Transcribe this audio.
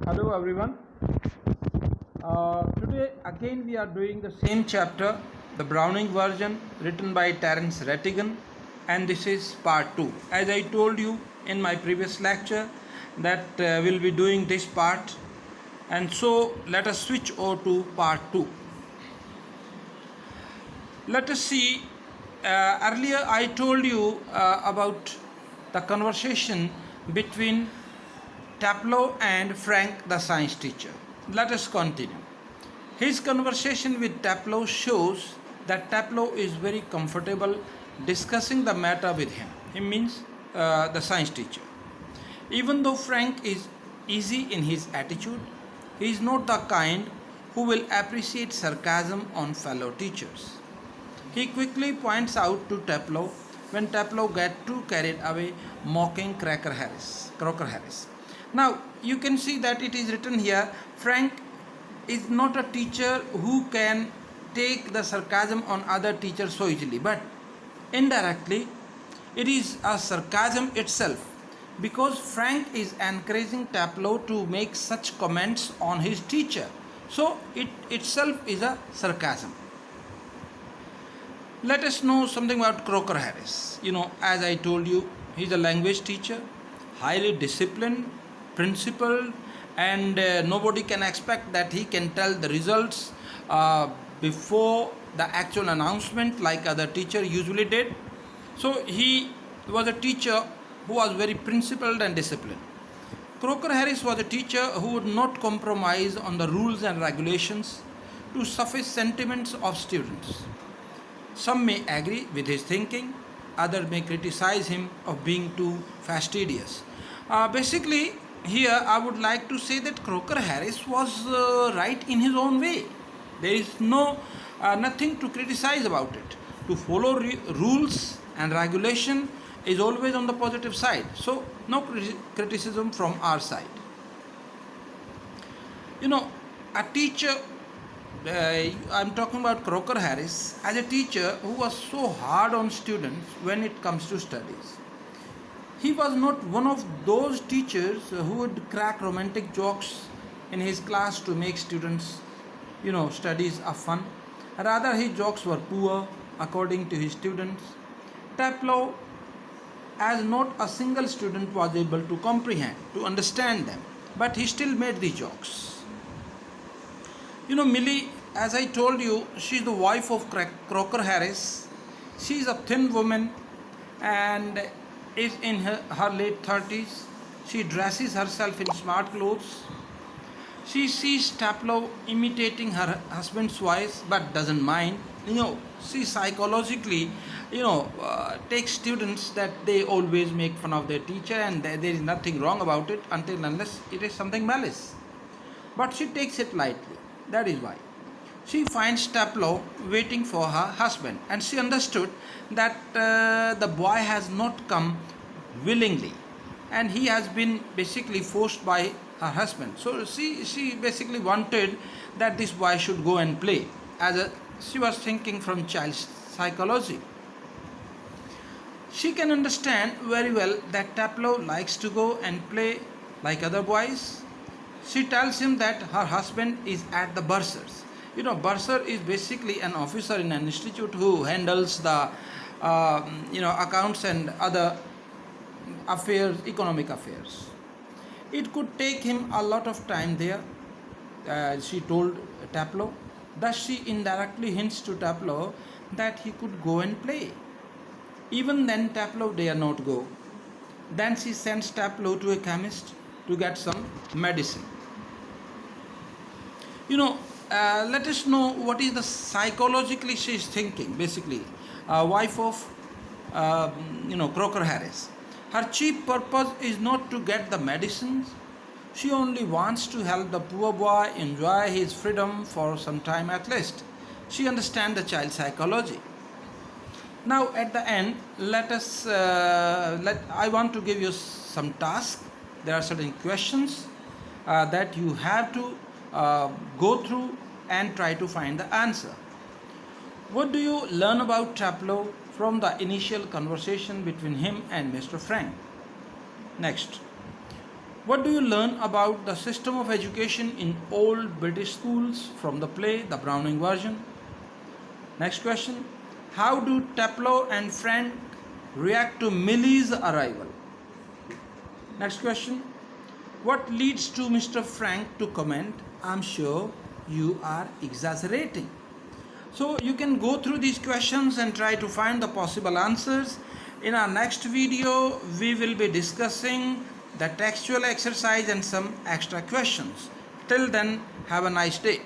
Hello everyone. Today again we are doing the same chapter, the Browning version written by Terence Rattigan, and this is part 2. As I told you in my previous lecture that we'll be doing this part, and so let us switch over to part 2. Let us see, earlier I told you about the conversation between Taplow and Frank, the science teacher. Let us continue. His conversation with Taplow shows that Taplow is very comfortable discussing the matter with him. He means the science teacher. Even though Frank is easy in his attitude, he is not the kind who will appreciate sarcasm on fellow teachers. He quickly points out to Taplow when Taplow gets too carried away mocking Crocker Harris. Now you can see that it is written here, Frank is not a teacher who can take the sarcasm on other teachers so easily, but indirectly it is a sarcasm itself, because Frank is encouraging Taplow to make such comments on his teacher. So it itself is a sarcasm. Let us know something about Crocker Harris. As I told you, he's a language teacher, highly disciplined, principled, and nobody can expect that he can tell the results before the actual announcement like other teacher usually did. So he was a teacher who was very principled and disciplined. Crocker Harris was a teacher who would not compromise on the rules and regulations to suffice sentiments of students. Some may agree with his thinking, others may criticize him of being too fastidious. Basically, here I would like to say that Crocker Harris was right in his own way. There is nothing to criticize about it. To follow rules and regulation is always on the positive side. So no criticism from our side. A teacher, I'm talking about Crocker Harris, as a teacher who was so hard on students when it comes to studies. He was not one of those teachers who would crack romantic jokes in his class to make students, studies are fun. Rather, his jokes were poor according to his students. Taplow, as not a single student was able to comprehend, to understand them, but he still made the jokes. Millie, as I told you, she's the wife of Crocker Harris. She's a thin woman and is in her late 30s. She dresses herself in smart clothes. She sees Taplow imitating her husband's voice but doesn't mind. She psychologically, takes students that they always make fun of their teacher, and there is nothing wrong about it until unless it is something malice. But she takes it lightly. That is why. She finds Taplow waiting for her husband, and she understood that the boy has not come willingly, and he has been basically forced by her husband. So she basically wanted that this boy should go and play. She was thinking from child's psychology. She can understand very well that Taplow likes to go and play like other boys. She tells him that her husband is at the bursars. Bursar is basically an officer in an institute who handles the accounts and other affairs, economic affairs. It could take him a lot of time there, she told Taplow. Thus she indirectly hints to Taplow that he could go and play. Even then Taplow dare not go. Then she sends Taplow to a chemist to get some medicine. Let us know what is the psychologically she is thinking. Basically, wife of Crocker Harris. Her chief purpose is not to get the medicines. She only wants to help the poor boy enjoy his freedom for some time at least. She understands the child psychology. Now at the end, I want to give you some tasks. There are certain questions that you have to go through and try to find the answer. What do you learn about Taplow from the initial conversation between him and Mr. Frank? Next, What do you learn about the system of education in old British schools from the play, the Browning version? Next question. How do Taplow and Frank react to Millie's arrival? Next question. What leads to Mr. Frank to comment, "I'm sure you are exaggerating"? So you can go through these questions and try to find the possible answers. In our next video, we will be discussing the textual exercise and some extra questions. Till then, have a nice day.